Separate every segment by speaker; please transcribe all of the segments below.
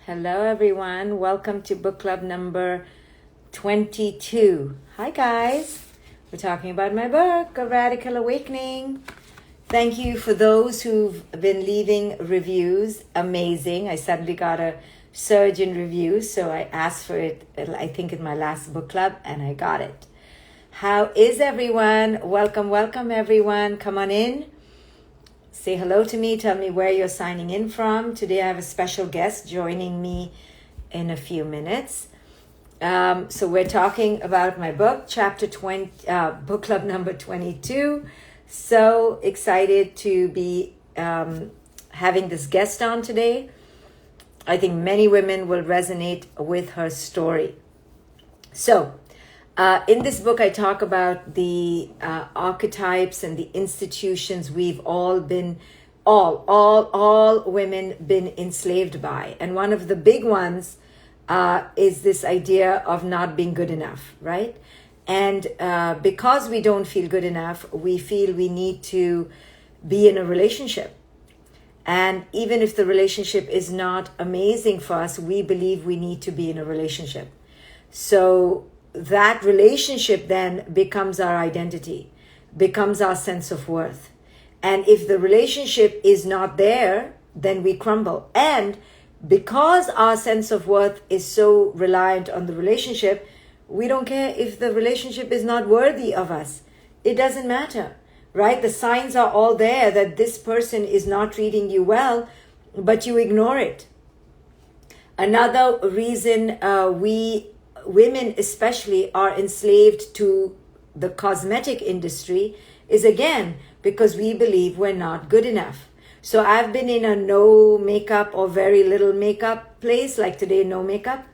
Speaker 1: Hello, everyone. Welcome to book club number 22. Hi, guys. We're talking about my book, A Radical Awakening. Thank you for those who've been leaving reviews. Amazing. I suddenly got a surge in reviews, so I asked for it, I think, in my last book club, and I got it. How is everyone? Welcome, everyone. Come on in. Say hello to me. Tell me where you're signing in from. Today I have a special guest joining me in a few minutes. So we're talking about my book, chapter 20, book club number 22. So excited to be having this guest on today. I think many women will resonate with her story. So in this book, I talk about the archetypes and the institutions we've all been, all women been enslaved by. And one of the big ones is this idea of not being good enough, right? And because we don't feel good enough, we feel we need to be in a relationship. And even if the relationship is not amazing for us, we believe we need to be in a relationship. So that relationship then becomes our identity, becomes our sense of worth. And if the relationship is not there, then we crumble. And because our sense of worth is so reliant on the relationship, we don't care if the relationship is not worthy of us. It doesn't matter, right? The signs are all there that this person is not treating you well, but you ignore it. Another reason women especially are enslaved to the cosmetic industry is, again, because we believe we're not good enough. So I've been in a no makeup or very little makeup place, like today, no makeup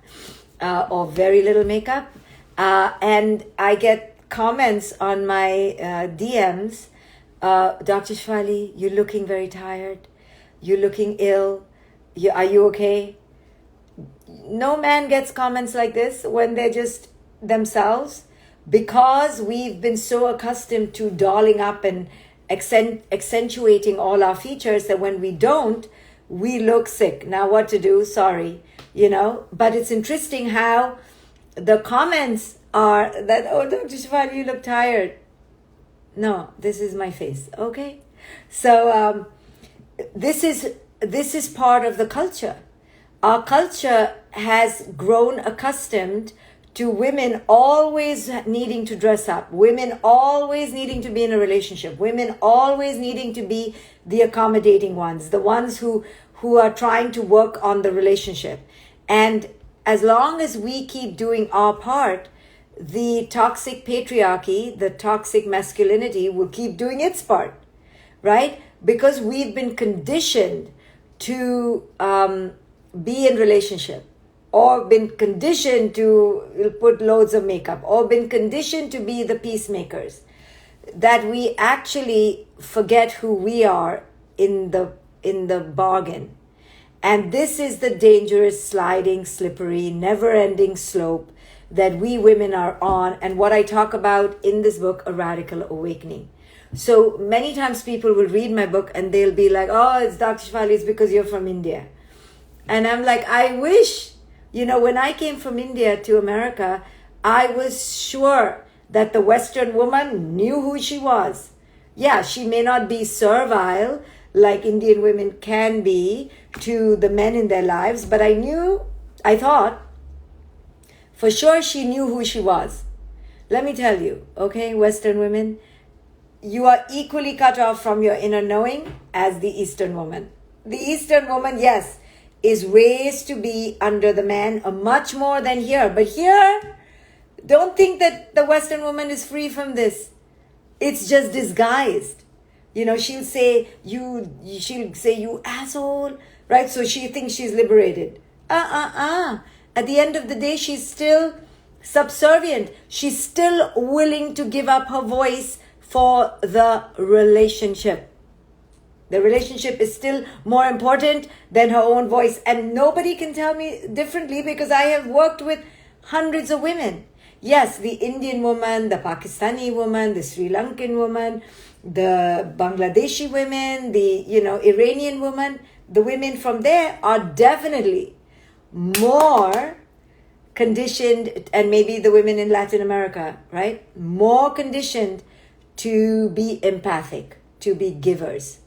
Speaker 1: or very little makeup. And I get comments on my DMs, Dr. Shwali, you're looking very tired. You're looking ill. Are you okay? No man gets comments like this when they're just themselves, because we've been so accustomed to dolling up and accentuating all our features that when we don't, we look sick. Now what to do? Sorry, but it's interesting how the comments are that, oh, Dr. Shefali, you look tired. No, this is my face. Okay. So this is part of the culture. Our culture has grown accustomed to women always needing to dress up, women always needing to be in a relationship, women always needing to be the accommodating ones, the ones who are trying to work on the relationship. And as long as we keep doing our part, the toxic patriarchy, the toxic masculinity will keep doing its part, right? Because we've been conditioned to be in relationship, or been conditioned to put loads of makeup, or been conditioned to be the peacemakers, that we actually forget who we are in the bargain. And this is the dangerous, sliding, slippery, never-ending slope that we women are on, and what I talk about in this book, A Radical Awakening. So many times people will read my book and they'll be like, oh, it's Dr. Shefali, it's because you're from India. And I'm like, I wish, when I came from India to America, I was sure that the Western woman knew who she was. Yeah, she may not be servile like Indian women can be to the men in their lives, but I thought, for sure she knew who she was. Let me tell you, okay, Western women, you are equally cut off from your inner knowing as the Eastern woman. The Eastern woman, yes, is raised to be under the man much more than here. But here, don't think that the Western woman is free from this. It's just disguised. She'll say, you asshole, right? So she thinks she's liberated. At the end of the day, she's still subservient. She's still willing to give up her voice for the relationship. The relationship is still more important than her own voice. And nobody can tell me differently, because I have worked with hundreds of women. Yes, the Indian woman, the Pakistani woman, the Sri Lankan woman, the Bangladeshi women, the Iranian woman, the women from there are definitely more conditioned, and maybe the women in Latin America, right? More conditioned to be empathic, to be givers.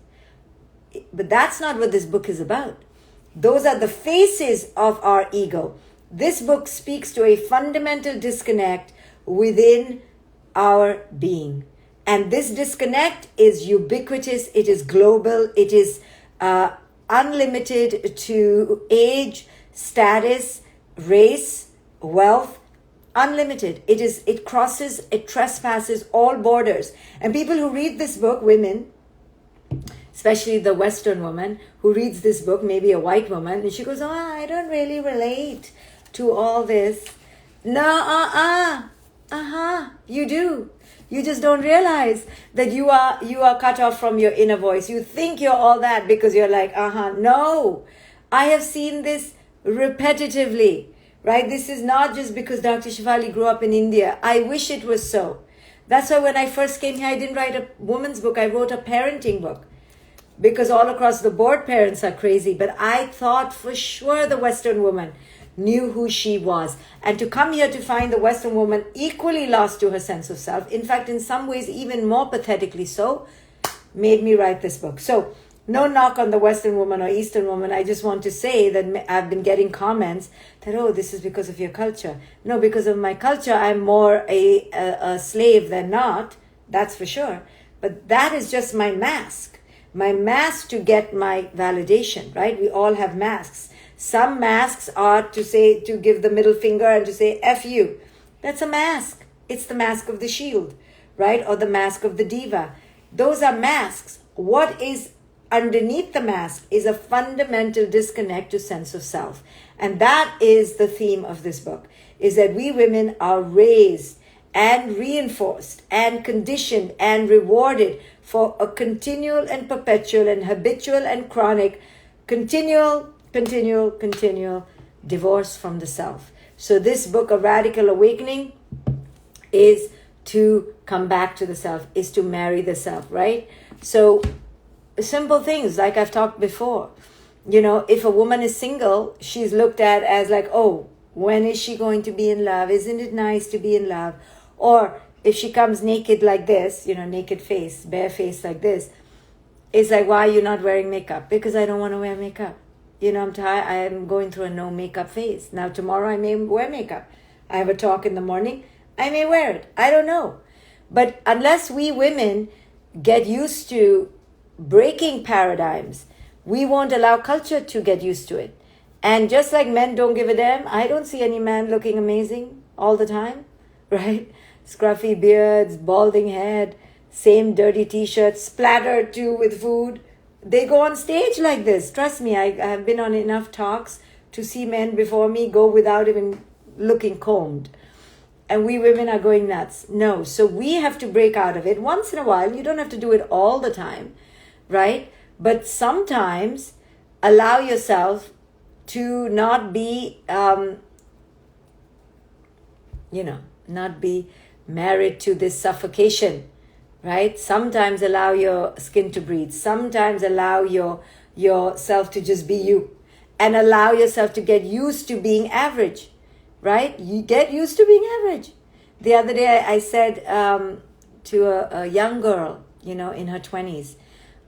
Speaker 1: But that's not what this book is about. Those are the faces of our ego. This book speaks to a fundamental disconnect within our being. And this disconnect is ubiquitous, it is global, it is unlimited to age, status, race, wealth, unlimited. It crosses, it trespasses all borders. And people who read this book, women, especially the Western woman who reads this book, maybe a white woman, and she goes, I don't really relate to all this. No, you do. You just don't realize that you are cut off from your inner voice. You think you're all that because you're like, no. I have seen this repetitively, right? This is not just because Dr. Shefali grew up in India. I wish it was so. That's why when I first came here, I didn't write a woman's book. I wrote a parenting book. Because all across the board, parents are crazy. But I thought for sure the Western woman knew who she was. And to come here to find the Western woman equally lost to her sense of self, in fact, in some ways, even more pathetically so, made me write this book. So, no knock on the Western woman or Eastern woman. I just want to say that I've been getting comments that, this is because of your culture. No, because of my culture, I'm more a slave than not. That's for sure. But that is just my mask. My mask to get my validation, right? We all have masks. Some masks are to give the middle finger and to say, F you. That's a mask. It's the mask of the shield, right? Or the mask of the diva. Those are masks. What is underneath the mask is a fundamental disconnect to sense of self. And that is the theme of this book, is that we women are raised and reinforced and conditioned and rewarded for a continual and perpetual and habitual and chronic continual divorce from the self. So this book, A Radical Awakening, is to come back to the self, is to marry the self, right? So simple things like I've talked before. If a woman is single, she's looked at as like, when is she going to be in love? Isn't it nice to be in love? Or if she comes naked like this, naked face, bare face like this, it's like, why are you not wearing makeup? Because I don't want to wear makeup. I'm tired. I'm going through a no makeup phase. Now tomorrow I may wear makeup. I have a talk in the morning. I may wear it. I don't know. But unless we women get used to breaking paradigms, we won't allow culture to get used to it. And just like men don't give a damn, I don't see any man looking amazing all the time, right? Scruffy beards, balding head, same dirty t-shirts, splattered too with food. They go on stage like this. Trust me, I have been on enough talks to see men before me go without even looking combed. And we women are going nuts. No, so we have to break out of it once in a while. You don't have to do it all the time, right? But sometimes allow yourself to not be, not be married to this suffocation, right? Sometimes allow your skin to breathe. Sometimes allow yourself to just be you, and allow yourself to get used to being average, right? You get used to being average. The other day I said to a young girl, in her 20s,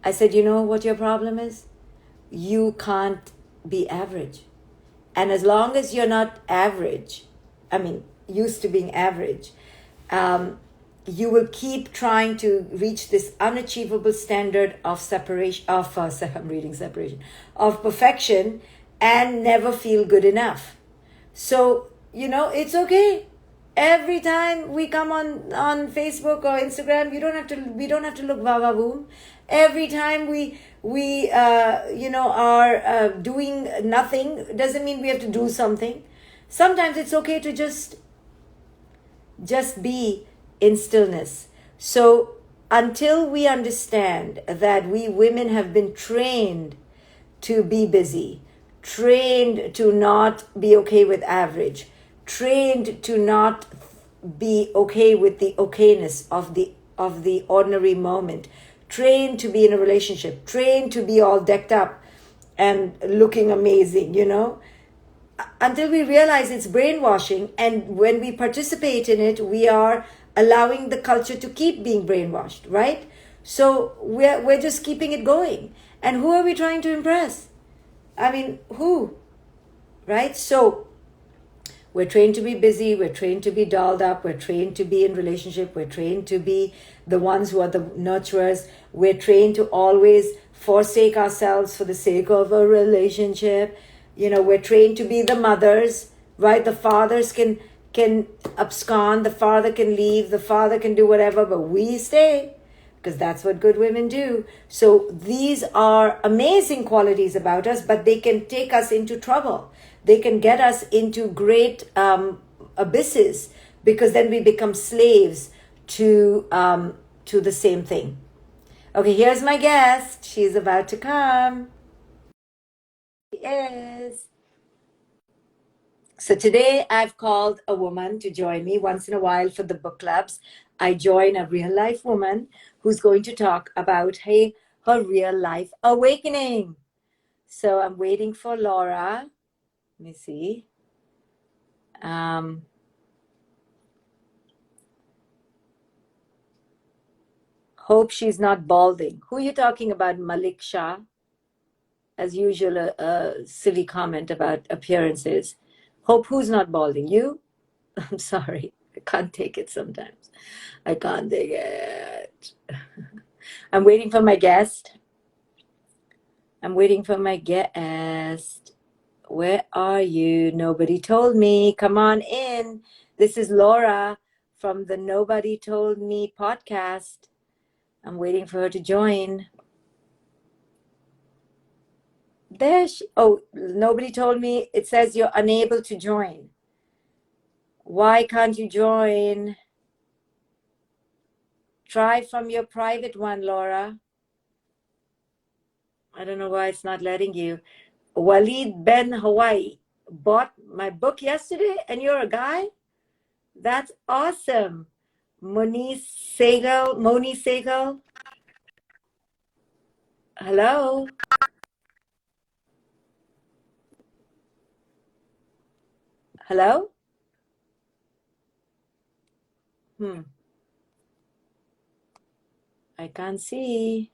Speaker 1: I said, what your problem is? You can't be average. And as long as you're not average, used to being average, you will keep trying to reach this unachievable standard of separation, of perfection, and never feel good enough. So, it's okay. Every time we come on Facebook or Instagram, we don't have to look va boom. Every time we are doing nothing doesn't mean we have to do something. Sometimes it's okay to just be in stillness. So until we understand that we women have been trained to be busy, trained to not be okay with average, trained to not be okay with the okayness of the ordinary moment, trained to be in a relationship, trained to be all decked up and looking amazing, until we realize it's brainwashing, and when we participate in it, we are allowing the culture to keep being brainwashed, right? So we're just keeping it going. And who are we trying to impress? I mean, who? Right? So we're trained to be busy, we're trained to be dolled up, we're trained to be in relationship, we're trained to be the ones who are the nurturers, we're trained to always forsake ourselves for the sake of a relationship. We're trained to be the mothers, right? The fathers can abscond, the father can leave, the father can do whatever, but we stay, because that's what good women do. So these are amazing qualities about us, but they can take us into trouble. They can get us into great abysses, because then we become slaves to the same thing. Okay, here's my guest. She's about to come. She is. So today I've called a woman to join me. Once in a while for the book clubs, I join a real life woman who's going to talk about her real life awakening. So I'm waiting for Laura. Let me see. Hope she's not balding. Who are you talking about, Malik Shah? As usual, a silly comment about appearances. Hope who's not balding? You? I'm sorry. I can't take it sometimes. I can't take it. I'm waiting for my guest. Where are you? Nobody told me. Come on in. This is Laura from the Nobody Told Me podcast. I'm waiting for her to join. Nobody told me. It says you're unable to join. Why can't you join? Try from your private one, Laura. I don't know why it's not letting you. Walid Ben Hawaii bought my book yesterday, and you're a guy? That's awesome. Moni Segal. Hello. Hello? I can't see.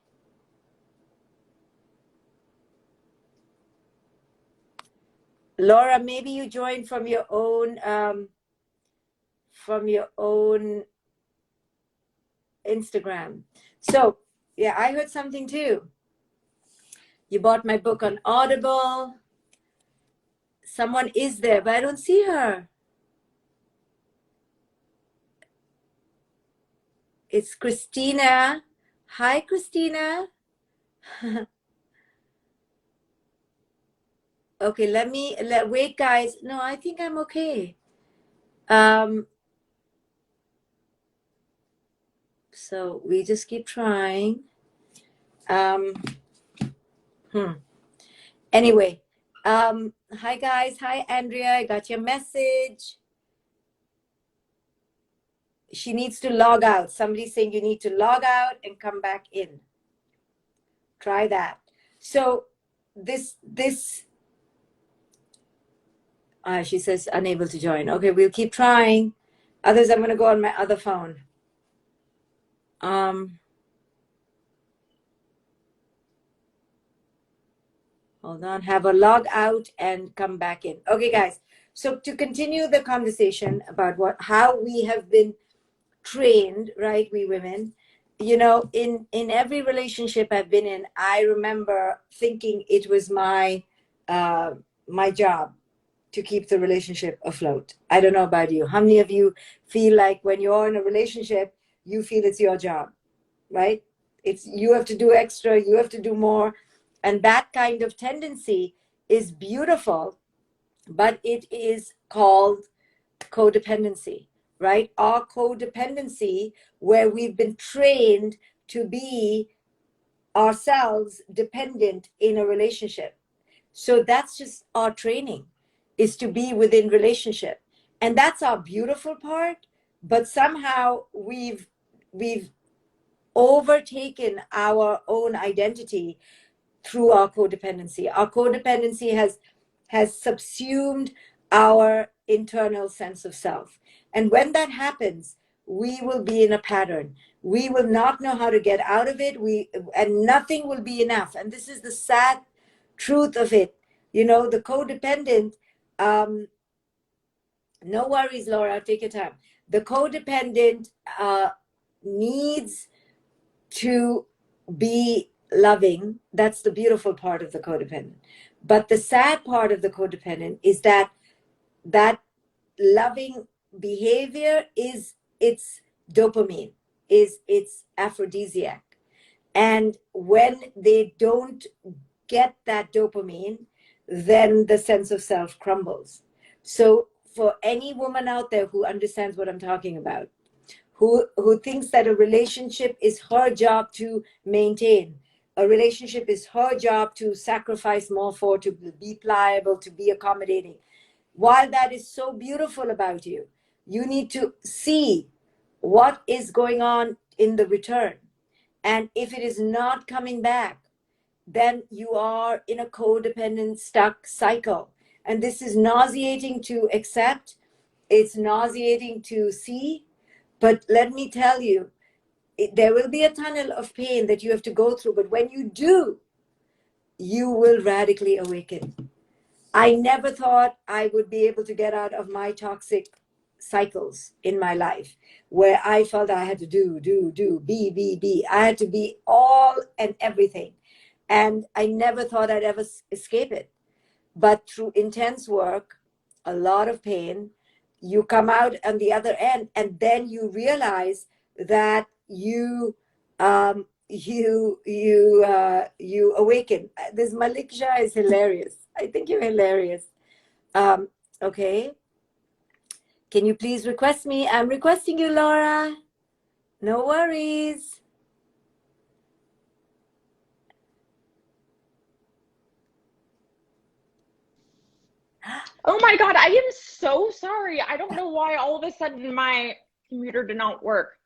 Speaker 1: Laura, maybe you joined from your own Instagram. So, yeah, I heard something too. You bought my book on Audible. Someone is there, but I don't see her. It's Christina. Hi, Christina. Okay, wait, guys. No, I think I'm okay. So we just keep trying. Anyway, hi guys. Hi, Andrea. I got your message. She needs to log out. Somebody's saying you need to log out and come back in. Try that. So she says unable to join. Okay, we'll keep trying. Others, I'm going to go on my other phone. Hold on, have a log out and come back in. Okay, guys. So to continue the conversation about how we have been trained, right, we women, in every relationship I've been in, I remember thinking it was my job to keep the relationship afloat. I don't know about you. How many of you feel like when you're in a relationship, you feel it's your job, right? You have to do extra, you have to do more. And that kind of tendency is beautiful, but it is called codependency, right? Our codependency, where we've been trained to be ourselves dependent in a relationship. So that's just our training, is to be within relationship. And that's our beautiful part, but somehow we've overtaken our own identity through our codependency. Our codependency has has subsumed our internal sense of self. And when that happens, we will be in a pattern. We will not know how to get out of it. And nothing will be enough. And this is the sad truth of it. You know, the codependent, no worries, Laura, take your time. The codependent needs to be loving. That's the beautiful part of the codependent. But the sad part of the codependent is that loving behavior is its dopamine, is its aphrodisiac. And when they don't get that dopamine, then the sense of self crumbles. So for any woman out there who understands what I'm talking about, who thinks that a relationship is her job to maintain, a relationship is her job to sacrifice more for, to be pliable, to be accommodating, while that is so beautiful about you, you need to see what is going on in the return. And if it is not coming back, then you are in a codependent stuck cycle. And this is nauseating to accept. It's nauseating to see. But let me tell you, there will be a tunnel of pain that you have to go through. But when you do, you will radically awaken. I never thought I would be able to get out of my toxic cycles in my life where I felt I had to do, be. I had to be all and everything. And I never thought I'd ever escape it. But through intense work, a lot of pain, you come out on the other end, and then you realize that you awaken. This Malik Shah is hilarious. I think you're hilarious. Okay. Can you please request me? I'm requesting you, Laura. No worries.
Speaker 2: Oh my God, I am so sorry. I don't know why all of a sudden my computer did not work.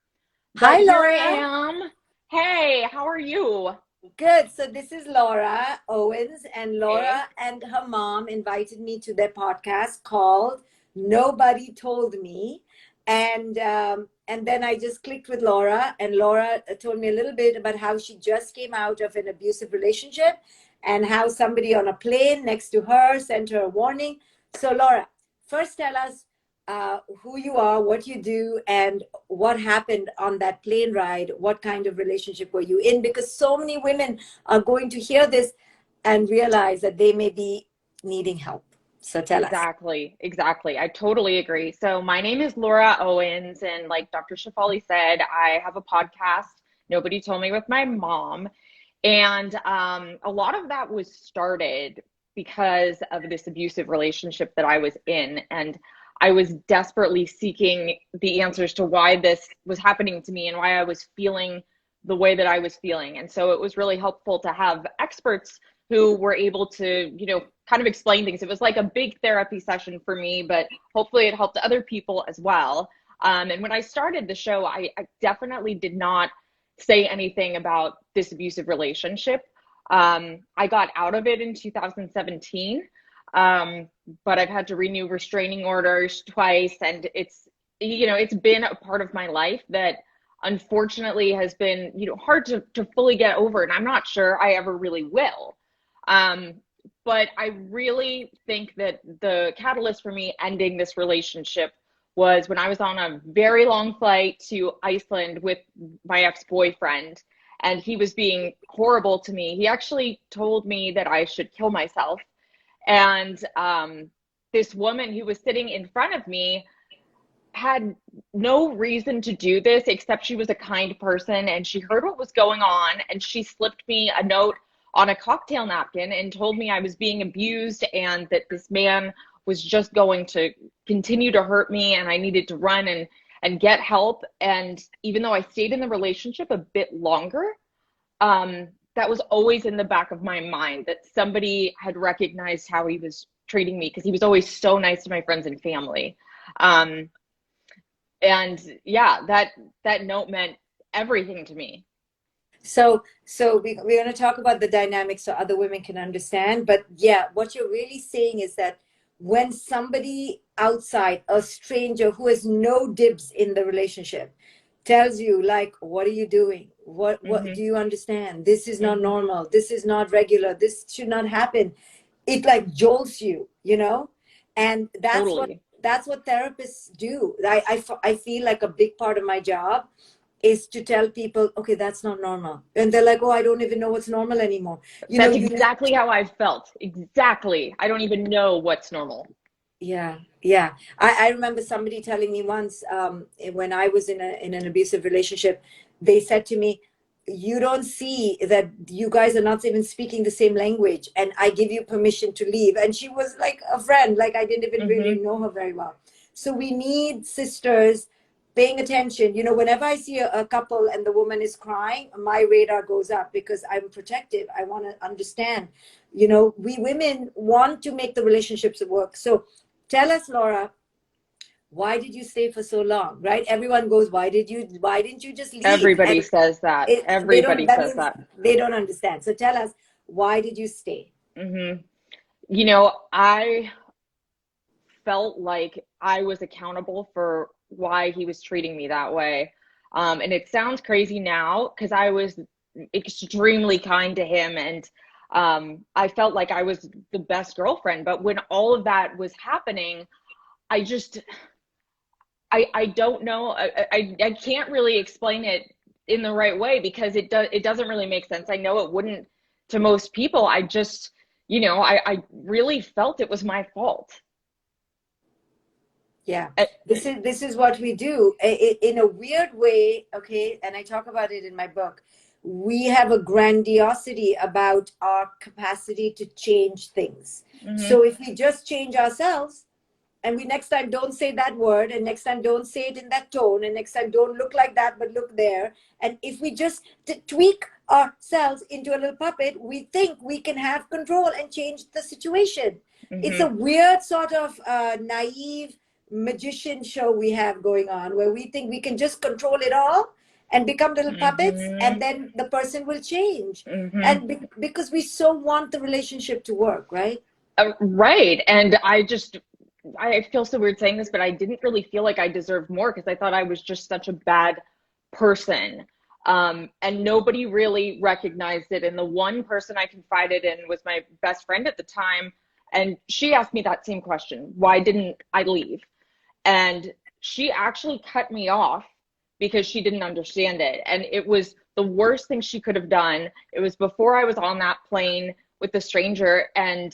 Speaker 2: But
Speaker 1: Hi,
Speaker 2: here
Speaker 1: Laura.
Speaker 2: I am. Hey, how are you?
Speaker 1: Good. So this is Laura Owens, and
Speaker 2: Hey.
Speaker 1: Laura and her mom invited me to their podcast called Nobody Told Me. And then I just clicked with Laura, and Laura told me a little bit about how she just came out of an abusive relationship and how somebody on a plane next to her sent her a warning. So Laura, first tell us who you are, what you do, and what happened on that plane ride. What kind of relationship were you in? Because so many women are going to hear this and realize that they may be needing help. So tell us.
Speaker 2: Exactly. I totally agree. So my name is Laura Owens, and like Dr. Shefali said, I have a podcast, Nobody Told Me, with my mom. And a lot of that was started because of this abusive relationship that I was in. And I was desperately seeking the answers to why this was happening to me and why I was feeling the way that I was feeling. And so it was really helpful to have experts who were able to, kind of explain things. It was like a big therapy session for me, but hopefully it helped other people as well. And when I started the show, I definitely did not say anything about this abusive relationship. I got out of it in 2017, but I've had to renew restraining orders twice, and it's been a part of my life that unfortunately has been hard to fully get over, and I'm not sure I ever really will. But I really think that the catalyst for me ending this relationship was when I was on a very long flight to Iceland with my ex-boyfriend, and he was being horrible to me. He actually told me that I should kill myself. And this woman who was sitting in front of me had no reason to do this, except she was a kind person, and she heard what was going on, and she slipped me a note on a cocktail napkin and told me I was being abused and that this man was just going to continue to hurt me, and I needed to run and get help. And even though I stayed in the relationship a bit longer, that was always in the back of my mind, that somebody had recognized how he was treating me, because he was always so nice to my friends and family. And yeah, that note meant everything to me.
Speaker 1: So we're going to talk about the dynamics so other women can understand. But yeah, what you're really saying is that when somebody outside, a stranger who has no dibs in the relationship, tells you like, what are you doing? What do
Speaker 2: Hmm.
Speaker 1: you understand? This is not
Speaker 2: Hmm.
Speaker 1: normal. This is not regular. This should not happen. It like jolts you, you know? And
Speaker 2: Totally.
Speaker 1: that's what therapists do. I feel like a big part of my job is to tell people, okay, that's not normal. And they're like, oh, I don't even know what's normal anymore. You know,
Speaker 2: That's
Speaker 1: you need,
Speaker 2: exactly how I felt. Exactly. I don't even know what's normal.
Speaker 1: yeah, yeah. I remember somebody telling me once, when I was in an abusive relationship, they said to me, you don't see that you guys are not even speaking the same language, and I give you permission to leave. And she was like a friend, like I didn't even really
Speaker 2: Hmm.
Speaker 1: know her very well. So we need sisters paying attention. You know, whenever I see a couple and the woman is crying, my radar goes up because I'm protective. I want to understand. You know, we women want to make the relationships work. So tell us, Laura, why did you stay for so long? Right? Everyone goes, why didn't you just leave?
Speaker 2: Everybody
Speaker 1: And
Speaker 2: says that.
Speaker 1: they don't,
Speaker 2: Everybody
Speaker 1: that
Speaker 2: says
Speaker 1: means
Speaker 2: that.
Speaker 1: they don't understand. So tell us, why did you stay?
Speaker 2: Hmm. I felt like I was accountable for why he was treating me that way. And it sounds crazy now because I was extremely kind to him, and I felt like I was the best girlfriend. But when all of that was happening, I just, I don't know. I can't really explain it in the right way because it doesn't really make sense. I know it wouldn't to most people. I just, I really felt it was my fault.
Speaker 1: Yeah,
Speaker 2: Uh,
Speaker 1: this is what we do in a weird way. Okay, and I talk about it in my book. We have a grandiosity about our capacity to change things.
Speaker 2: mhm.
Speaker 1: So if we just change ourselves, and we next time don't say that word, and next time don't say it in that tone, and next time don't look like that but look there, and if we just tweak ourselves into a little puppet, we think we can have control and change the situation. It's a
Speaker 2: Hmm.
Speaker 1: weird sort of naive magician show we have going on where we think we can just control it all and become little puppets, and
Speaker 2: Hmm.
Speaker 1: then the person will change.
Speaker 2: Hmm.
Speaker 1: And because we so want the relationship to work, right?
Speaker 2: Right. And I feel so weird saying this, but I didn't really feel like I deserved more because I thought I was just such a bad person. And nobody really recognized it. And the one person I confided in was my best friend at the time. And she asked me that same question. Why didn't I leave? And she actually cut me off because she didn't understand it. And it was the worst thing she could have done. It was before I was on that plane with the stranger, and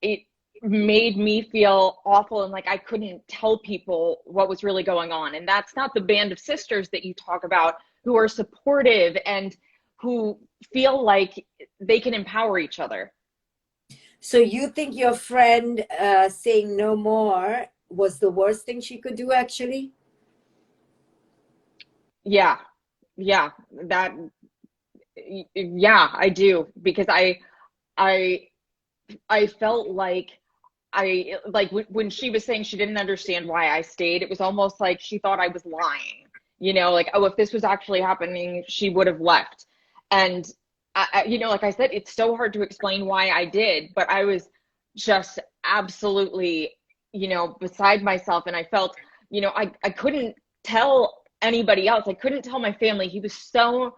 Speaker 2: it made me feel awful and like I couldn't tell people what was really going on. And that's not the band of sisters that you talk about who are supportive and who feel like they can empower each other.
Speaker 1: So you think your friend saying no more was the worst thing she could do, actually?
Speaker 2: Yeah. Yeah, that yeah, I do because I I felt like when she was saying she didn't understand why I stayed, it was almost like she thought I was lying. Like, oh, if this was actually happening, she would have left. And like I said, it's so hard to explain why I did, but I was just absolutely, beside myself. And I felt, I couldn't tell anybody else. I couldn't tell my family. He was so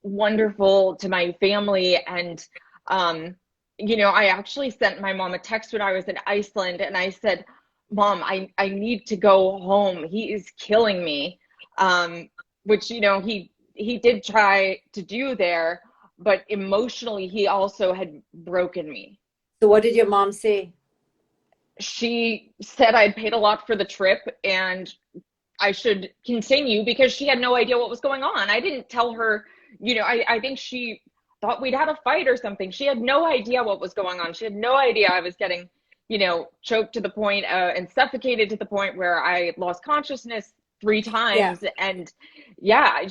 Speaker 2: wonderful to my family. And I actually sent my mom a text when I was in Iceland, and I said, Mom, I need to go home. He is killing me. Which, he did try to do there, but emotionally he also had broken me.
Speaker 1: So what did your mom say?
Speaker 2: She said I'd paid a lot for the trip and I should continue because she had no idea what was going on. I didn't tell her, I think she thought we'd had a fight or something. She had no idea what was going on. She had no idea I was getting, choked to the point and suffocated to the point where I lost consciousness three
Speaker 1: Yeah,
Speaker 2: times. And yeah,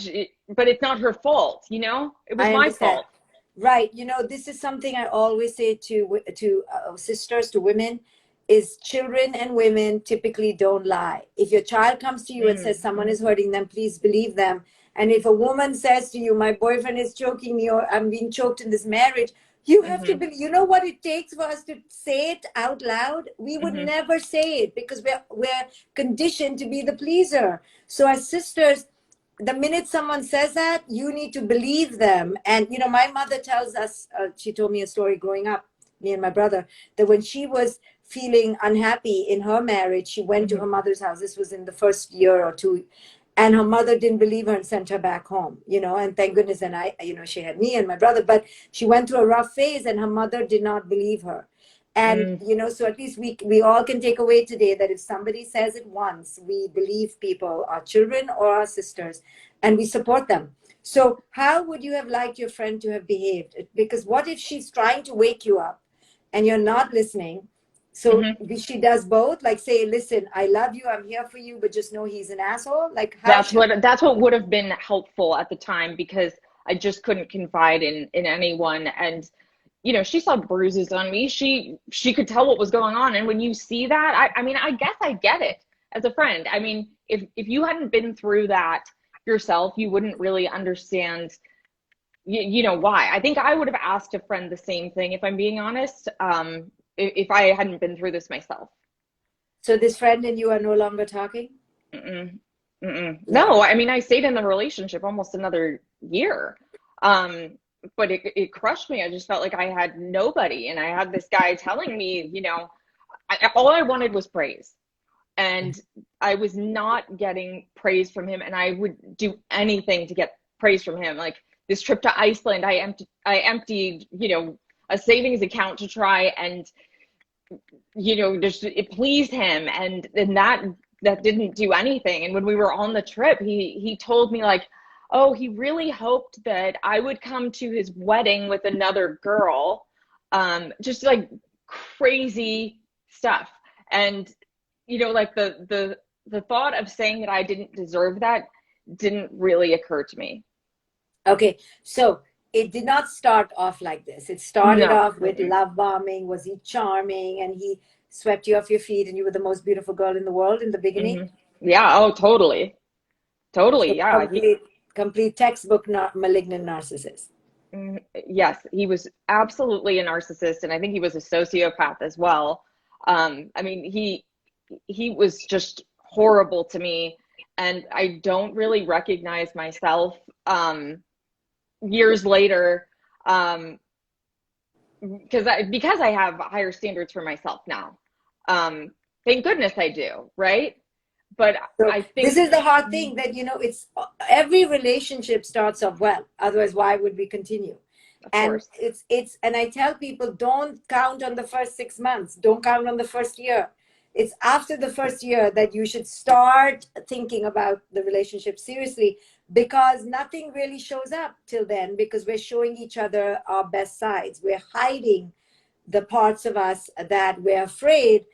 Speaker 2: but it's not her fault, it was
Speaker 1: I
Speaker 2: my
Speaker 1: understand.
Speaker 2: fault.
Speaker 1: Right. You know, this is something I always say to sisters, to women. is children and women typically don't lie. If your child comes to you and says someone is hurting them, please believe them. And if a woman says to you, my boyfriend is choking me, or I'm being choked in this marriage, you have to believe. You know what it takes for us to say it out loud? We would never say it because we're conditioned to be the pleaser. So as sisters, the minute someone says that, you need to believe them. And you know, my mother tells us, she told me a story growing up, me and my brother, that when she was feeling unhappy in her marriage, she went to her mother's house. This was in the first year or two, and her mother didn't believe her and sent her back home, you know, and thank goodness. And I, you know, she had me and my brother, but she went through a rough phase and her mother did not believe her. And you know, so at least we all can take away today that if somebody says it once, we believe people, our children or our sisters, and we support them. So how would you have liked your friend to have behaved? Because what if she's trying to wake you up and you're not listening? So she does both, like say, listen, I love you, I'm here for you, but just know he's an asshole. Like how
Speaker 2: that's what would have been helpful at the time, because I just couldn't confide in anyone. And you know, she saw bruises on me. She could tell what was going on. And when you see that, I mean, I guess I get it as a friend. I mean, if you hadn't been through that yourself, you wouldn't really understand, you know, why. I think I would have asked a friend the same thing, if I'm being honest, if I hadn't been through this myself.
Speaker 1: So this friend and you are no longer talking?
Speaker 2: No, I mean, I stayed in the relationship almost another year. But it crushed me. I just felt like I had nobody. And I had this guy telling me, you know, all I wanted was praise. And I was not getting praise from him. And I would do anything to get praise from him. Like this trip to Iceland, I emptied, you know, a savings account to try and, you know, just it pleased him. And that didn't do anything. And when we were on the trip, he told me like, oh, he really hoped that I would come to his wedding with another girl. Just like crazy stuff. And, you know, like the thought of saying that I didn't deserve that didn't really occur to me.
Speaker 1: Okay. So it did not start off like this. It started off with love bombing. Was he charming? And he swept you off your feet and you were the most beautiful girl in the world in the beginning?
Speaker 2: Yeah. Oh, totally. Totally.
Speaker 1: So
Speaker 2: Yeah.
Speaker 1: Complete textbook malignant narcissist.
Speaker 2: Yes, he was absolutely a narcissist, and I think he was a sociopath as well. I mean, he was just horrible to me, and I don't really recognize myself years later, because I have higher standards for myself now. Thank goodness I do, right? But
Speaker 1: so
Speaker 2: I think
Speaker 1: this is the hard thing, that, you know, it's every relationship starts off well. Otherwise, why would we continue? And it's and I tell people, don't count on the first 6 months. Don't count on the first year. It's after the first year that you should start thinking about the relationship seriously, because nothing really shows up till then, because we're showing each other our best sides. We're hiding the parts of us that we're afraid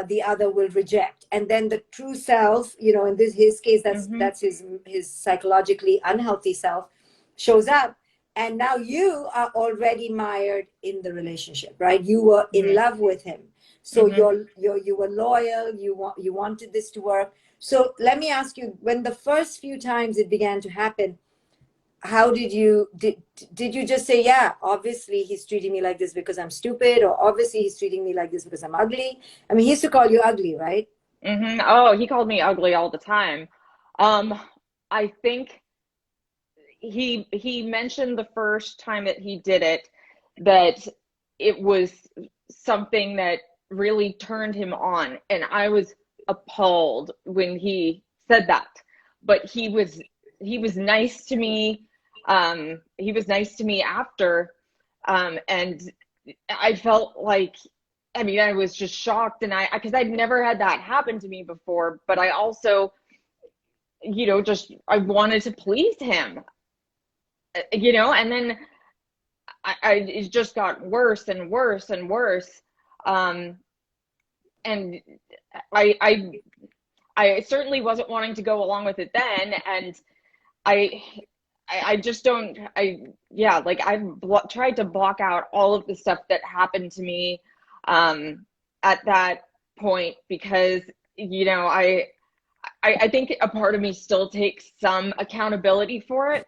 Speaker 1: the other will reject. And then the true self, you know, in his case, that's his psychologically unhealthy self shows up. And now you are already mired in the relationship, right? You were in love with him. So you were loyal, you wanted this to work. So let me ask you, when the first few times it began to happen, how did you just say, yeah, obviously he's treating me like this because I'm stupid, or obviously he's treating me like this because I'm ugly? I mean, he used to call you ugly, right?
Speaker 2: Oh, he called me ugly all the time. I think he mentioned the first time that he did it, that it was something that really turned him on, and I was appalled when he said that. But he was nice to me. He was nice to me after, and I felt like, I mean, I was just shocked, and because I'd never had that happen to me before. But I also, you know, I wanted to please him, you know, and then it just got worse and worse and worse. And I certainly wasn't wanting to go along with it then. And I just don't, like I've tried to block out all of the stuff that happened to me at that point because, I think a part of me still takes some accountability for it,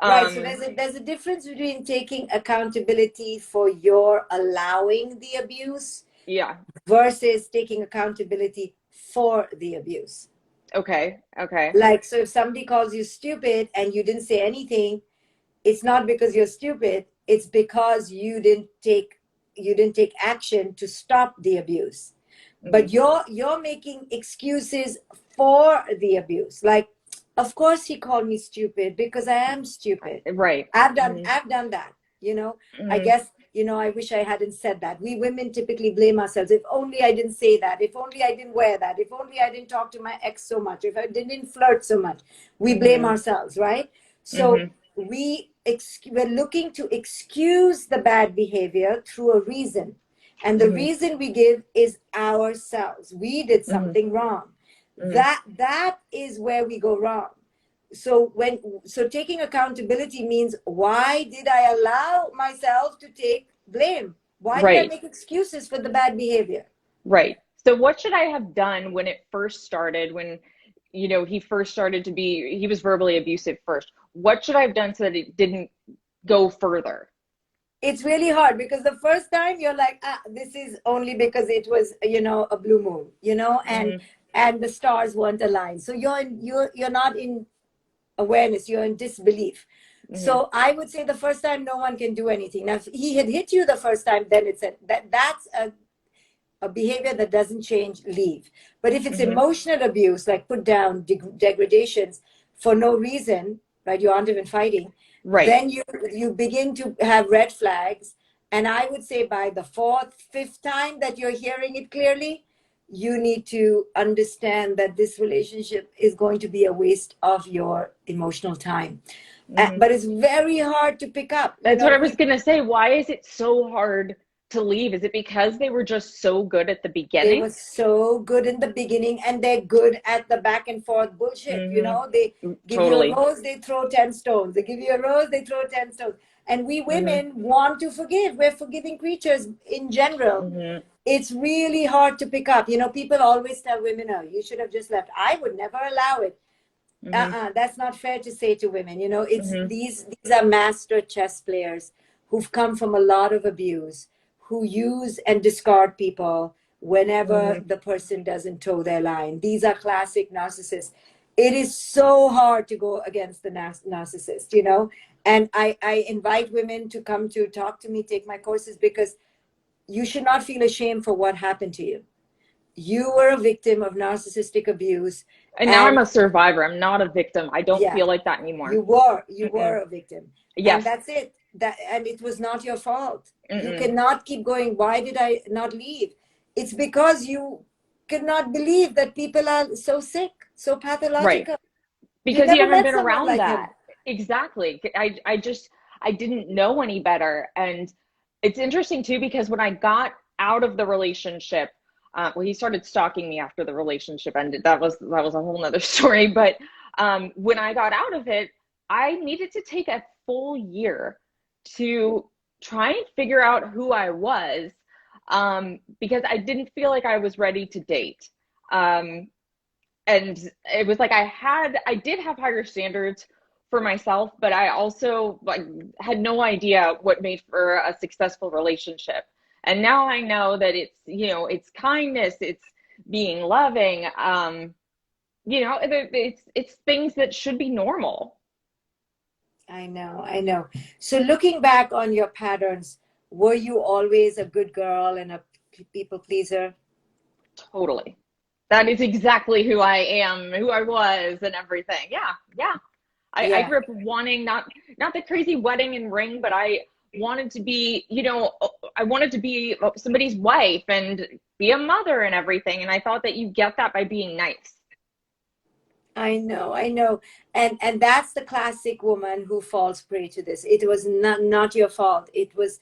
Speaker 1: Right. So
Speaker 2: Um,
Speaker 1: there's a difference between taking accountability for your allowing the abuse
Speaker 2: yeah.
Speaker 1: versus taking accountability for the abuse.
Speaker 2: Okay. Okay.
Speaker 1: Like, so if somebody calls you stupid and you didn't say anything, it's not because you're stupid, it's because you didn't take action to stop the abuse. But
Speaker 2: Hmm.
Speaker 1: you're making excuses for the abuse. Like, of course he called me stupid because I am stupid.
Speaker 2: Right. Hmm.
Speaker 1: I've done that, I
Speaker 2: Hmm.
Speaker 1: guess, I wish I hadn't said that. We women typically blame ourselves. If only I didn't say that, if only I didn't wear that, if only I didn't talk to my ex so much, if I didn't flirt so much. We blame
Speaker 2: Hmm.
Speaker 1: ourselves, right? So
Speaker 2: Hmm.
Speaker 1: we're looking to excuse the bad behavior through a reason, and the
Speaker 2: Hmm.
Speaker 1: reason we give is ourselves. We did
Speaker 2: Hmm.
Speaker 1: something wrong.
Speaker 2: Hmm.
Speaker 1: That is where we go wrong. So taking accountability means, why did I allow myself to take blame? Why did I
Speaker 2: Right.
Speaker 1: make excuses for the bad behavior?
Speaker 2: Right. So what should I have done when it first started, when, he first started to be, he was verbally abusive first. What should I have done so that it didn't go further?
Speaker 1: It's really hard because the first time you're like, this is only because it was, a blue moon, and
Speaker 2: Hmm.
Speaker 1: the stars weren't aligned. So you're not in awareness, you're in disbelief.
Speaker 2: Hmm.
Speaker 1: So I would say the first time no one can do anything. Now if he had hit you the first time, then it's that's a behavior that doesn't change, leave. But if it's
Speaker 2: Hmm.
Speaker 1: emotional abuse, like put down, degradations for no reason, right? You aren't even fighting.
Speaker 2: Right.
Speaker 1: Then you begin to have red flags. And I would say by the fourth, fifth time that you're hearing it clearly, you need to understand that this relationship is going to be a waste of your emotional time.
Speaker 2: Hmm.
Speaker 1: But it's very hard to pick up.
Speaker 2: That's what I was
Speaker 1: People,
Speaker 2: gonna say. Why is it so hard to leave? Is it because they were just so good at the
Speaker 1: they
Speaker 2: beginning?
Speaker 1: were so good in the beginning, and they're good at the back and forth bullshit.
Speaker 2: Hmm.
Speaker 1: They give you a
Speaker 2: Totally.
Speaker 1: rose, they throw 10 stones. They give you a rose, they throw 10 stones. And we
Speaker 2: Hmm.
Speaker 1: women want to forgive. We're forgiving creatures in general.
Speaker 2: Hmm.
Speaker 1: It's really hard to pick up. People always tell women, oh, you should have just left. I would never allow it.
Speaker 2: Hmm.
Speaker 1: That's not fair to say to women. It's
Speaker 2: Hmm.
Speaker 1: these are master chess players who've come from a lot of abuse, who use and discard people whenever
Speaker 2: Hmm.
Speaker 1: the person doesn't toe their line. These are classic narcissists. It is so hard to go against the narcissist, and I invite women to come to talk to me, take my courses, because you should not feel ashamed for what happened to you. You were a victim of narcissistic abuse.
Speaker 2: And now I'm
Speaker 1: And
Speaker 2: a survivor. I'm not a victim. I don't
Speaker 1: yeah,
Speaker 2: feel like that anymore.
Speaker 1: you were
Speaker 2: Mm-mm.
Speaker 1: a victim, and
Speaker 2: Yes.
Speaker 1: that's it. And it was not your fault. You
Speaker 2: Mm-mm.
Speaker 1: cannot keep going, why did I not leave? It's because you cannot believe that people are so sick, so
Speaker 2: Right.
Speaker 1: pathological. You
Speaker 2: Because you
Speaker 1: never
Speaker 2: haven't
Speaker 1: met
Speaker 2: been
Speaker 1: someone
Speaker 2: around
Speaker 1: like him.
Speaker 2: that. Exactly. I didn't know any better. And it's interesting too, because when I got out of the relationship, well, he started stalking me after the relationship ended. That was a whole nother story. But when I got out of it, I needed to take a full year to try and figure out who I was, because I didn't feel like I was ready to date. Um, and it was like I did have higher standards for myself, but I also like had no idea what made for a successful relationship. And now I know that it's kindness, it's being loving, it's things that should be normal.
Speaker 1: I know. So looking back on your patterns, were you always a good girl and a people pleaser?
Speaker 2: Totally. That is exactly who I am, who I was, and everything. Yeah, yeah. I
Speaker 1: Yeah.
Speaker 2: grew up wanting not the crazy wedding and ring, but I wanted to be, I wanted to be somebody's wife and be a mother and everything. And I thought that you get that by being nice.
Speaker 1: I know. And that's the classic woman who falls prey to this. It was not your fault. It was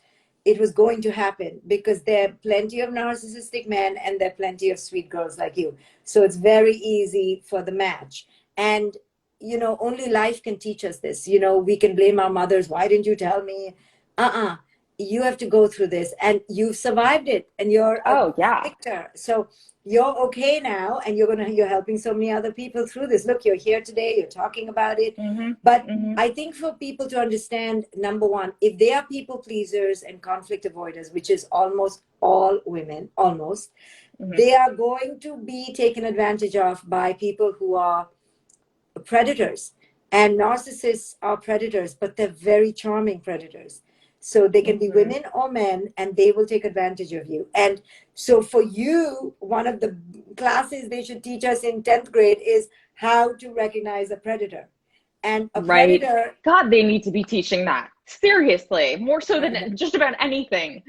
Speaker 1: going to happen because there are plenty of narcissistic men and there are plenty of sweet girls like you. So it's very easy for the match. And only life can teach us this. We can blame our mothers. Why didn't you tell me? Uh-uh. you have to go through this, and you've survived it, and you're a
Speaker 2: Oh, yeah.
Speaker 1: victor. So you're okay now, and you're helping so many other people through this. Look, you're here today, you're talking about it. But I think for people to understand, number one, if they are people pleasers and conflict avoiders, which is almost all women, almost, they are going to be taken advantage of by people who are predators. And narcissists are predators, but they're very charming predators. So they can be women or men, and they will take advantage of you. And so for you, one of the classes they should teach us in 10th grade is how to recognize a predator. And a
Speaker 2: Right.
Speaker 1: predator,
Speaker 2: God, they need to be teaching that. Seriously, more so than just about anything.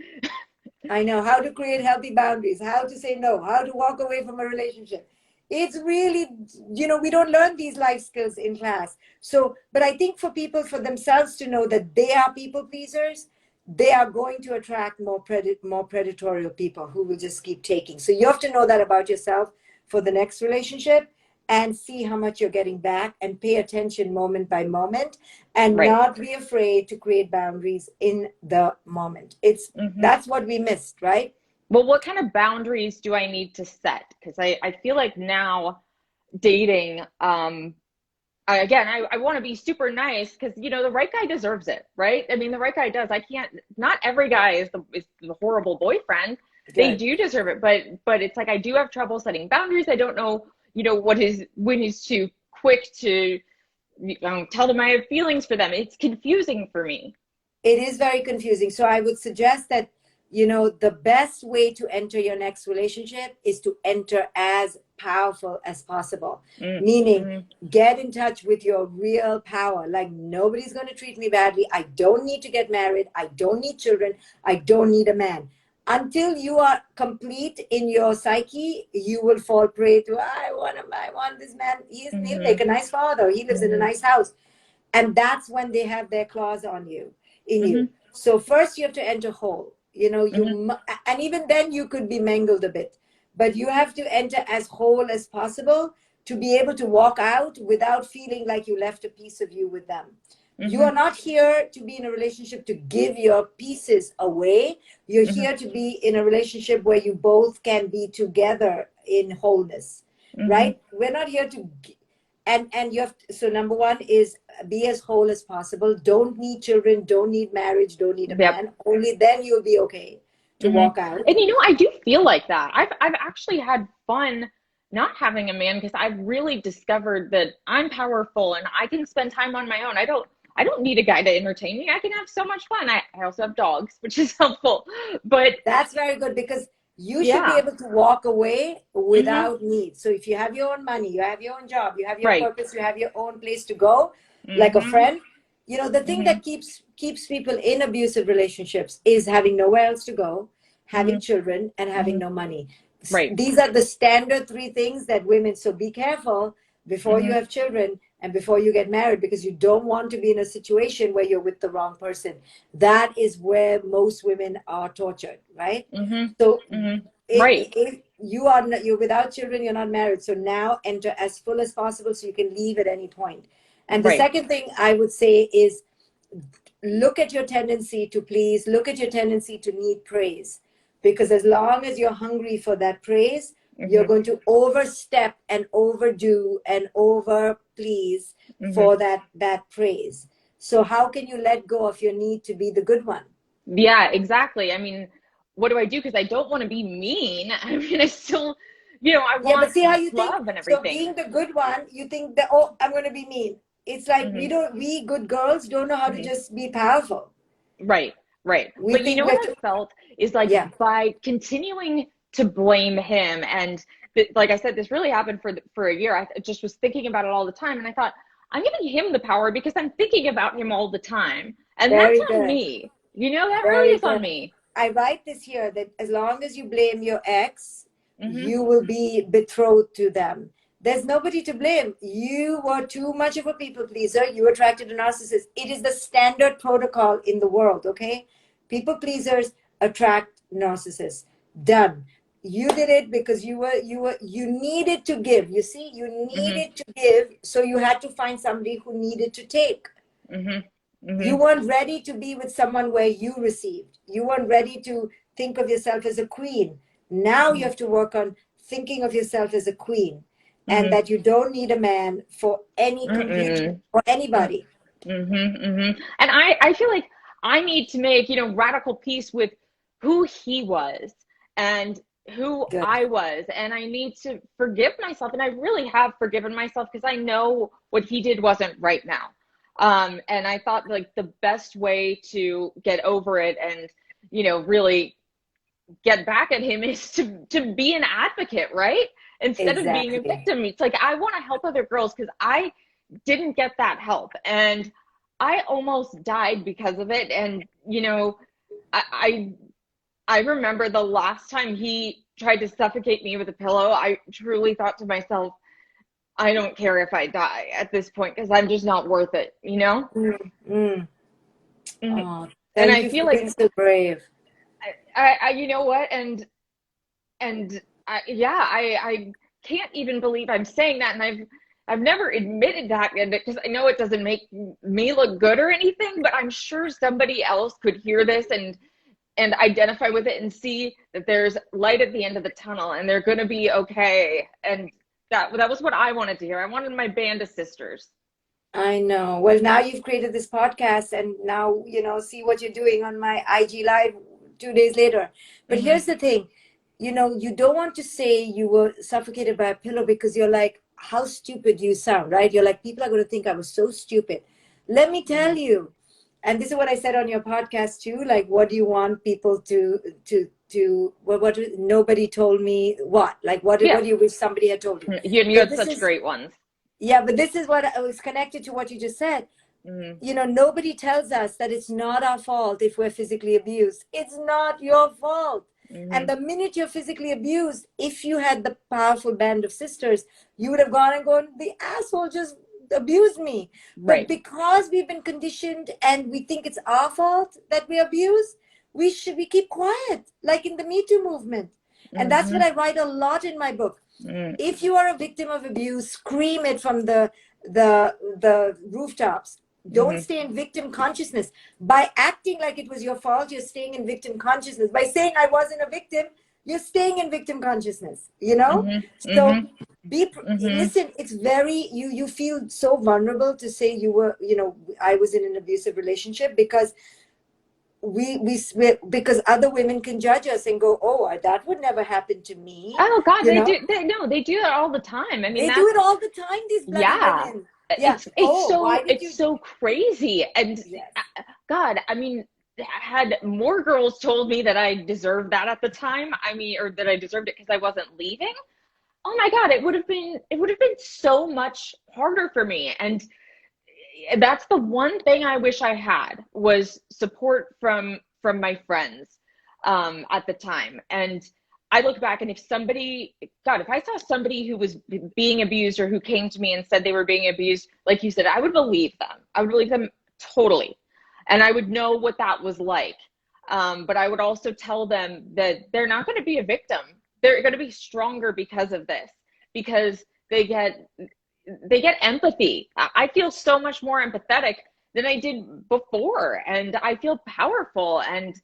Speaker 1: I know how to create healthy boundaries, how to say no, how to walk away from a relationship. It's really, we don't learn these life skills in class. So, but I think for people, for themselves to know that they are people pleasers, they are going to attract more predatorial people who will just keep taking. So you have to know that about yourself for the next relationship, and see how much you're getting back, and pay attention moment by moment, and
Speaker 2: Right.
Speaker 1: not be afraid to create boundaries in the moment. That's what we missed, right?
Speaker 2: Well, what kind of boundaries do I need to set? Because I feel like now dating, I want to be super nice because, the right guy deserves it, right? I mean, the right guy does. Not every guy is the horrible boyfriend. They
Speaker 1: Good.
Speaker 2: do deserve it, but it's like I do have trouble setting boundaries. I don't know, when he's too quick to tell them I have feelings for them. It's confusing for me.
Speaker 1: It is very confusing. So I would suggest that, the best way to enter your next relationship is to enter as powerful as possible. Meaning, get in touch with your real power. Like, nobody's going to treat me badly. I don't need to get married. I don't need children. I don't need a man. Until you are complete in your psyche, you will fall prey to, I want this man. He'll make a nice father. He lives in a nice house. And that's when they have their claws on you, in you. So first you have to enter whole. And even then you could be mangled a bit, but you have to enter as whole as possible to be able to walk out without feeling like you left a piece of you with them. You are not here to be in a relationship to give your pieces away. You're here to be in a relationship where you both can be together in wholeness, right? We're not here to and you have so number one is be as whole as possible. Don't need children, don't need marriage, don't need a man. Only then you'll be okay to walk out.
Speaker 2: And I do feel like that. I've actually had fun not having a man because I've really discovered that I'm powerful and I can spend time on my own. I don't need a guy to entertain me. I can have so much fun. I also have dogs, which is helpful. But
Speaker 1: that's very good, because you should be able to walk away without need. So if you have your own money, you have your own job, you have your purpose, you have your own place to go, like a friend. The thing that keeps people in abusive relationships is having nowhere else to go, having children, and having no money.
Speaker 2: Right.
Speaker 1: These are the standard three things that women, so be careful before you have children and before you get married, because you don't want to be in a situation where you're with the wrong person. That is where most women are tortured, right? So if you're without children, you're not married. So now enter as full as possible so you can leave at any point. And the second thing I would say is look at your tendency to please, look at your tendency to need praise. Because as long as you're hungry for that praise, you're going to overstep and overdo and over please for that praise. So how can you let go of your need to be the good one?
Speaker 2: Yeah, exactly. I mean, what do I do? Because I don't want to be mean. I mean, I still, I want
Speaker 1: but see how you
Speaker 2: love
Speaker 1: think.
Speaker 2: and everything.
Speaker 1: So being the good one, you think that, I'm going to be mean. It's like we good girls don't know how to just be powerful.
Speaker 2: Right. But what I felt is like by continuing to blame him, and like I said, this really happened for a year. I just was thinking about it all the time, and I thought, I'm giving him the power because I'm thinking about him all the time, and that's on me. That really is on me.
Speaker 1: I write this here, that as long as you blame your ex, you will be betrothed to them. There's nobody to blame. You were too much of a people pleaser. You attracted a narcissist. It is the standard protocol in the world, okay? People pleasers attract narcissists. Done. You did it because you needed to give. You see, you needed to give, so you had to find somebody who needed to take. You weren't ready to be with someone where you received. You weren't ready to think of yourself as a queen. Now you have to work on thinking of yourself as a queen, and that you don't need a man for any completion or anybody.
Speaker 2: And I feel like I need to make, radical peace with who he was and who
Speaker 1: Good.
Speaker 2: I was. And I need to forgive myself. And I really have forgiven myself because I know what he did wasn't right now. And I thought like the best way to get over it and, really get back at him is to be an advocate, right? Instead of being a victim. It's like, I want to help other girls because I didn't get that help. And I almost died because of it. And, I remember the last time he tried to suffocate me with a pillow, I truly thought to myself, I don't care if I die at this point because I'm just not worth it,
Speaker 1: Oh,
Speaker 2: And I
Speaker 1: you
Speaker 2: feel
Speaker 1: for
Speaker 2: like
Speaker 1: being so brave.
Speaker 2: I you know what? And I can't even believe I'm saying that. And I've never admitted that because I know it doesn't make me look good or anything, but I'm sure somebody else could hear this and identify with it and see that there's light at the end of the tunnel and they're going to be okay. And that was what I wanted to hear. I wanted my band of sisters.
Speaker 1: I know. Well, now you've created this podcast, and now, see what you're doing on my IG Live 2 days later. But here's the thing, you don't want to say you were suffocated by a pillow because you're like, how stupid you sound, right? You're like, people are going to think I was so stupid. Let me tell you, and this is what I said on your podcast too, like, what do you want people to what nobody told me what? Like, what do you wish somebody had told you?
Speaker 2: You had such great ones.
Speaker 1: Yeah, but this is what I was connected to what you just said. Nobody tells us that it's not our fault if we're physically abused. It's not your fault. And the minute you're physically abused, if you had the powerful band of sisters, you would have gone and gone, the asshole just abused me.
Speaker 2: Right.
Speaker 1: But because we've been conditioned and we think it's our fault that we abuse, we keep quiet, like in the Me Too movement. And that's what I write a lot in my book. If you are a victim of abuse, scream it from the rooftops. Don't stay in victim consciousness. By acting like it was your fault, you're staying in victim consciousness. By saying I wasn't a victim, you're staying in victim consciousness, So listen, it's very, you feel so vulnerable to say you were, I was in an abusive relationship because because other women can judge us and go, oh, that would never happen to me.
Speaker 2: Oh God, they do. They do that all the time. I mean,
Speaker 1: they do it all the time. These bloody women. Yeah.
Speaker 2: It's so crazy. And God, I mean, had more girls told me that I deserved that at the time, or that I deserved it because I wasn't leaving, oh my God, it would have been so much harder for me. And that's the one thing I wish I had was support from my friends at the time. And I look back and if I saw somebody who was being abused or who came to me and said they were being abused, like you said, I would believe them. I would believe them totally. And I would know what that was like. But I would also tell them that they're not going to be a victim. They're going to be stronger because of this, because they get empathy. I feel so much more empathetic than I did before. And I feel powerful. And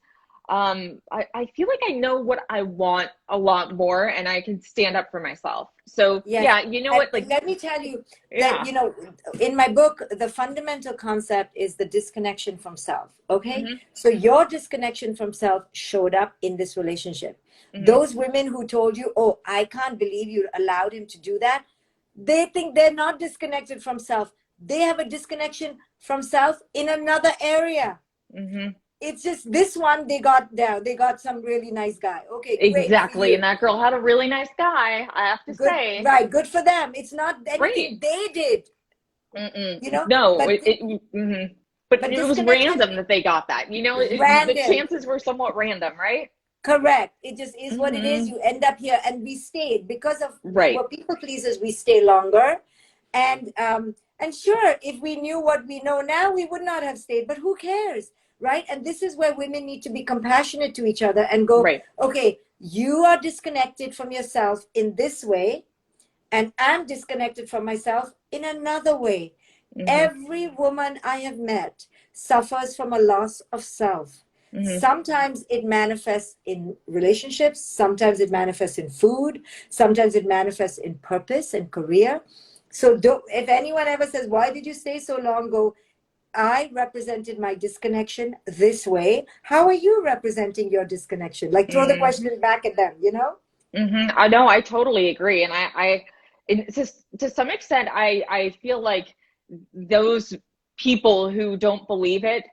Speaker 2: I feel like I know what I want a lot more and I can stand up for myself. So you know what, like,
Speaker 1: let me tell you that, in my book, the fundamental concept is the disconnection from self. Okay. So your disconnection from self showed up in this relationship. Those women who told you, oh, I can't believe you allowed him to do that. They think they're not disconnected from self. They have a disconnection from self in another area. It's just this one, they got some really nice guy. Okay, great.
Speaker 2: Exactly. And that girl had a really nice guy, I have to say.
Speaker 1: Right, good for them. It's not anything they did.
Speaker 2: No, but it was random that they got that. The chances were somewhat random, right?
Speaker 1: Correct. It just is what it is. You end up here, and we stayed because of we're people pleasers. We stay longer, and sure, if we knew what we know now, we would not have stayed. But who cares, right? And this is where women need to be compassionate to each other and go, okay, you are disconnected from yourself in this way, and I'm disconnected from myself in another way. Every woman I have met suffers from a loss of self. Sometimes it manifests in relationships, sometimes it manifests in food, sometimes it manifests in purpose and career. So if anyone ever says, why did you stay so long? Go, I represented my disconnection this way. How are you representing your disconnection? Like, throw the question back at them, you know?
Speaker 2: I know, I totally agree. And to some extent, I feel like those people who don't believe it,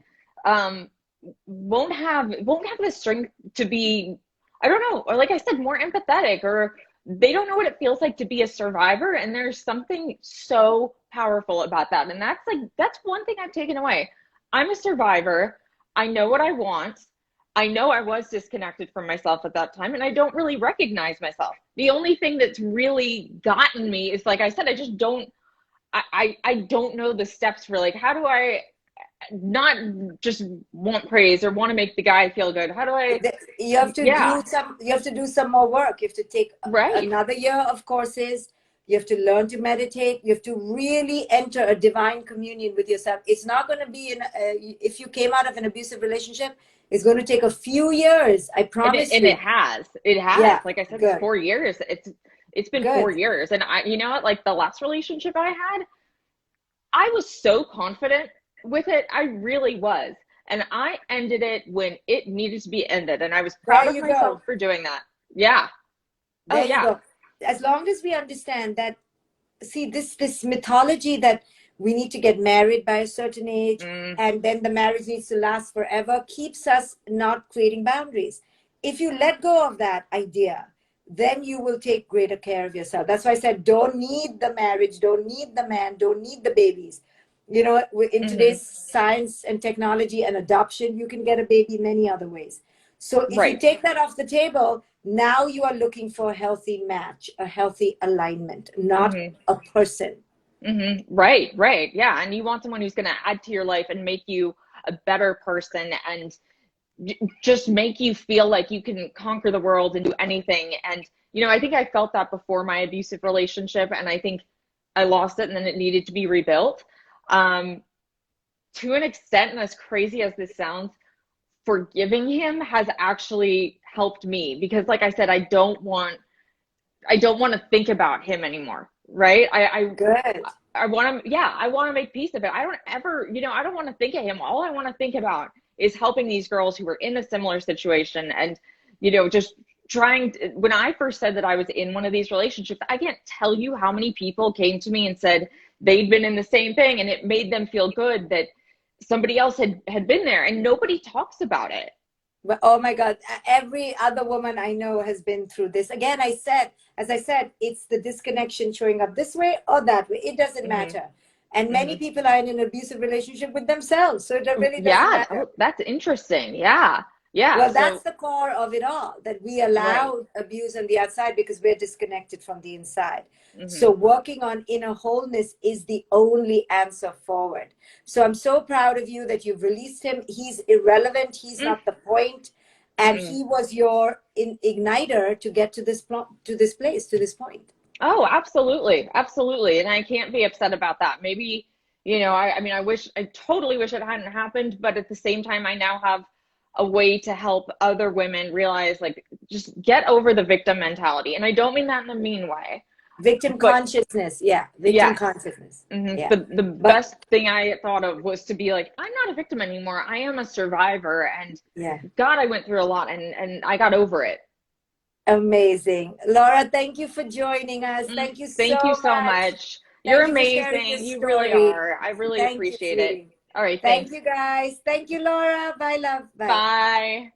Speaker 2: won't have the strength to be, I don't know, or like I said, more empathetic, or they don't know what it feels like to be a survivor. And there's something so powerful about that. And that's one thing I've taken away. I'm a survivor. I know what I want. I know I was disconnected from myself at that time, and I don't really recognize myself. The only thing that's really gotten me is, like I said, I just don't, I don't know the steps for, like, how do I not just want praise or want to make the guy feel good? How do I?
Speaker 1: You have to do some more work. You have to take another year of courses. You have to learn to meditate. You have to really enter a divine communion with yourself. It's not going to be if you came out of an abusive relationship, it's going to take a few years. I promise you.
Speaker 2: And it has. Yeah, like I said,
Speaker 1: good.
Speaker 2: It's 4 years. It's been good. 4 years. And you know what, like the last relationship I had, I was so confident with it. I really was. And I ended it when it needed to be ended. And I was proud of myself for doing that. Yeah.
Speaker 1: There you go. As long as we understand that, see, this mythology that we need to get married by a certain age and then the marriage needs to last forever keeps us not creating boundaries. If you let go of that idea, then you will take greater care of yourself. That's why I said, don't need the marriage, don't need the man, don't need the babies. You know, in today's science and technology and adoption, you can get a baby many other ways. So if you take that off the table, now you are looking for a healthy match, a healthy alignment, not a person.
Speaker 2: Right. Yeah. And you want someone who's going to add to your life and make you a better person and just make you feel like you can conquer the world and do anything. And, you know, I think I felt that before my abusive relationship, and I think I lost it and then it needed to be rebuilt. To an extent, and as crazy as this sounds, forgiving him has actually helped me, because like I said, I don't want to think about him anymore. Right. I want to make peace of it. I don't ever, I don't want to think of him. All I want to think about is helping these girls who were in a similar situation. And, just trying to, when I first said that I was in one of these relationships, I can't tell you how many people came to me and said they'd been in the same thing and it made them feel good that somebody else had been there, and nobody talks about it.
Speaker 1: But oh my God, every other woman I know has been through this. Again, as I said, it's the disconnection showing up this way or that way. It doesn't matter. And many people are in an abusive relationship with themselves. So it really doesn't matter.
Speaker 2: Oh, that's interesting. Yeah.
Speaker 1: Well, that's the core of it all, that we allow abuse on the outside because we're disconnected from the inside. So working on inner wholeness is the only answer forward. So I'm so proud of you that you've released him. He's irrelevant. He's not the point. And he was your igniter to get to this point.
Speaker 2: Oh, absolutely. Absolutely. And I can't be upset about that. Maybe, I totally wish it hadn't happened, but at the same time, I now have a way to help other women realize, like, just get over the victim mentality. And I don't mean that in a mean way.
Speaker 1: Victim consciousness. Consciousness.
Speaker 2: The best thing I thought of was to be like, I'm not a victim anymore. I am a survivor. And God, I went through a lot and I got over it.
Speaker 1: Amazing. Laura, thank you for joining us. Thank you so
Speaker 2: much. You're amazing. You really are. I really appreciate it. All right. Thanks.
Speaker 1: Thank you, guys. Thank you, Laura. Bye, love.
Speaker 2: Bye.